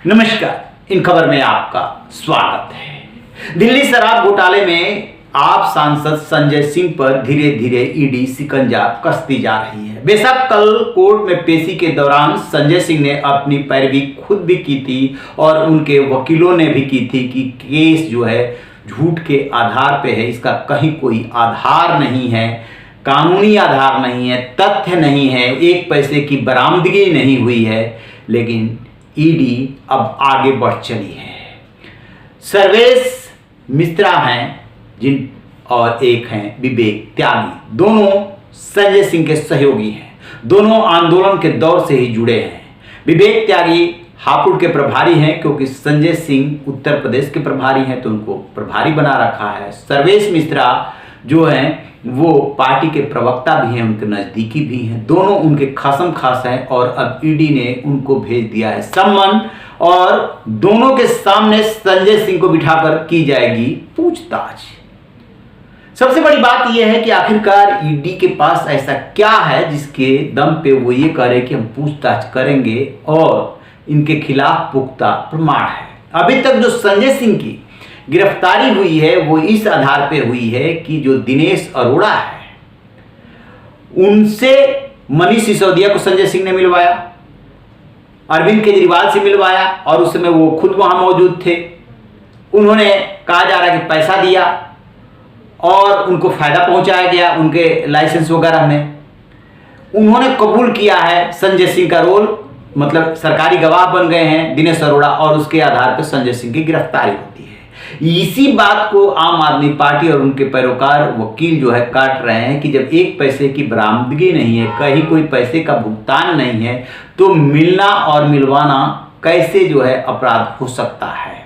नमस्कार, इन खबर में आपका स्वागत है। दिल्ली शराब घोटाले में आप सांसद संजय सिंह पर धीरे धीरे ईडी शिकंजा कसती जा रही है। बेशक कल कोर्ट में पेशी के दौरान संजय सिंह ने अपनी पैरवी खुद भी की थी और उनके वकीलों ने भी की थी कि केस जो है झूठ के आधार पे है, इसका कहीं कोई आधार नहीं है, कानूनी आधार नहीं है, तथ्य नहीं है, एक पैसे की बरामदगी नहीं हुई है। लेकिन ईडी अब आगे बढ़ चली है। सर्वेश मिश्रा हैं जिन और एक हैं विवेक त्यागी, दोनों संजय सिंह के सहयोगी हैं। दोनों आंदोलन के दौर से ही जुड़े हैं। विवेक त्यागी हापुड़ के प्रभारी हैं क्योंकि संजय सिंह उत्तर प्रदेश के प्रभारी हैं तो उनको प्रभारी बना रखा है। सर्वेश मिश्रा जो हैं वो पार्टी के प्रवक्ता भी हैं, उनके नज़दीकी भी हैं। दोनों उनके खासम खास हैं और अब ईडी ने उनको भेज दिया है सम्मन और दोनों के सामने संजय सिंह को बिठाकर की जाएगी पूछताछ। सबसे बड़ी बात यह है कि आखिरकार ईडी के पास ऐसा क्या है जिसके दम पे वो ये करे कि हम पूछताछ करेंगे और इनके खिलाफ पुख्ता प्रमाण है। अभी तक जो संजय सिंह की गिरफ्तारी हुई है वो इस आधार पे हुई है कि जो दिनेश अरोड़ा है उनसे मनीष सिसोदिया को संजय सिंह ने मिलवाया, अरविंद केजरीवाल से मिलवाया और उस समय वो खुद वहां मौजूद थे। उन्होंने कहा जा रहा है कि पैसा दिया और उनको फायदा पहुंचाया गया उनके लाइसेंस वगैरह में। उन्होंने कबूल किया है संजय सिंह का रोल, मतलब सरकारी गवाह बन गए हैं दिनेश अरोड़ा और उसके आधार पर संजय सिंह की गिरफ्तारी होती है। इसी बात को आम आदमी पार्टी और उनके पैरोकार वकील जो है काट रहे हैं कि जब एक पैसे की बरामदगी नहीं है, कहीं कोई पैसे का भुगतान नहीं है, तो मिलना और मिलवाना कैसे जो है अपराध हो सकता है।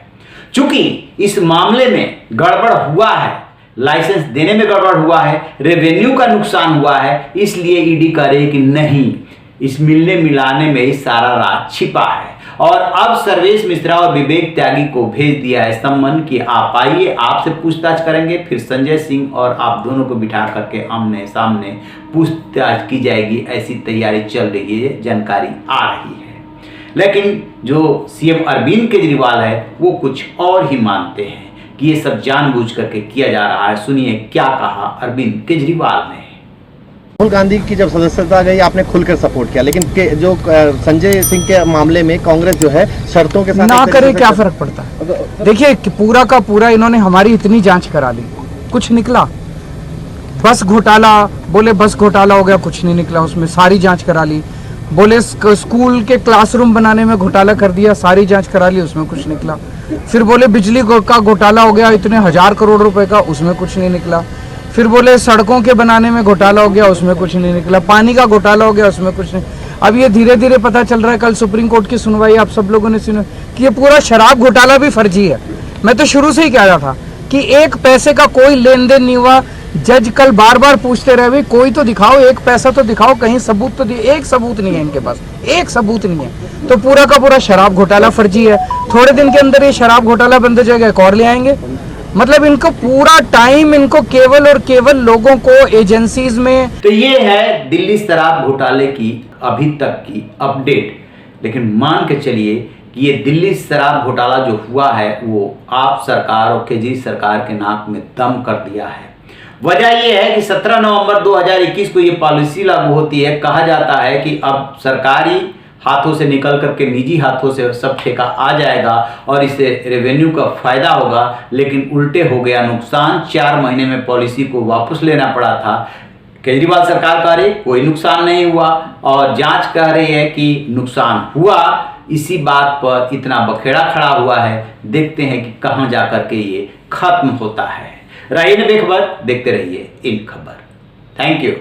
चूंकि इस मामले में गड़बड़ हुआ है, लाइसेंस देने में गड़बड़ हुआ है, रेवेन्यू का नुकसान हुआ है, इसलिए ईडी कह रही है कि नहीं, इस मिलने मिलाने में ही सारा राज छिपा है। और अब सर्वेश मिश्रा और विवेक त्यागी को भेज दिया है सम्मन कि आप आइए, आपसे पूछताछ करेंगे, फिर संजय सिंह और आप दोनों को बिठा करके आमने सामने पूछताछ की जाएगी। ऐसी तैयारी चल रही है, जानकारी आ रही है। लेकिन जो सीएम अरविंद केजरीवाल है वो कुछ और ही मानते हैं कि ये सब जानबूझ करके किया जा रहा है। सुनिए क्या कहा अरविंद केजरीवाल ने। राहुल गांधी की जब सदस्यता गई आपने खुलकर सपोर्ट किया, लेकिन जो संजय सिंह के मामले में कांग्रेस जो है शर्तों के साथ ना करे क्या फर्क पड़ता है। देखिए पूरा का पूरा इन्होंने हमारी इतनी जांच करा ली, कुछ निकला। बस घोटाला बोले, बस घोटाला हो गया, कुछ नहीं निकला उसमें, सारी जांच करा ली। बोले स्कूल के क्लासरूम बनाने में घोटाला कर दिया, सारी जांच करा ली, उसमें कुछ निकला। फिर बोले बिजली का घोटाला हो गया इतने 1000 करोड़ रुपए का, उसमें कुछ नहीं निकला। फिर बोले सड़कों के बनाने में घोटाला हो गया, उसमें कुछ नहीं निकला। पानी का घोटाला हो गया, उसमें कुछ नहीं। अब ये धीरे धीरे पता चल रहा है, कल सुप्रीम कोर्ट की सुनवाई आप सब लोगों ने सुनी कि ये पूरा शराब घोटाला भी फर्जी है। मैं तो शुरू से ही कह रहा था कि एक पैसे का कोई लेन देन नहीं हुआ। जज कल बार बार पूछते रहे, भाई कोई तो दिखाओ, एक पैसा तो दिखाओ, कहीं सबूत तो दिए। एक सबूत नहीं है इनके पास, एक सबूत नहीं है। तो पूरा का पूरा शराब घोटाला फर्जी है। थोड़े दिन के अंदर ये शराब घोटाला बंद हो जाएगा, एक और ले आएंगे। मतलब इनको पूरा टाइम इनको केवल और केवल लोगों को एजेंसीज में। तो ये है दिल्ली शराब घोटाले की अभी तक की अपडेट। लेकिन मान के चलिए कि ये दिल्ली शराब घोटाला जो हुआ है वो आप सरकार और केजरी सरकार के नाक में दम कर दिया है। वजह यह है कि 17 नवंबर 2021 को ये पॉलिसी लागू होती है। कहा जाता है कि अब सरकारी हाथों से निकल करके निजी हाथों से सब ठेका आ जाएगा और इससे रेवेन्यू का फायदा होगा। लेकिन उल्टे हो गया नुकसान। 4 महीने में पॉलिसी को वापस लेना पड़ा था। केजरीवाल सरकार कह रही कोई नुकसान नहीं हुआ और जांच कह रही है कि नुकसान हुआ। इसी बात पर इतना बखेड़ा खड़ा हुआ है। देखते हैं कि कहां जाकर के ये खत्म होता है। रहिए बेखबर, देखते रहिए इन खबर। Thank you.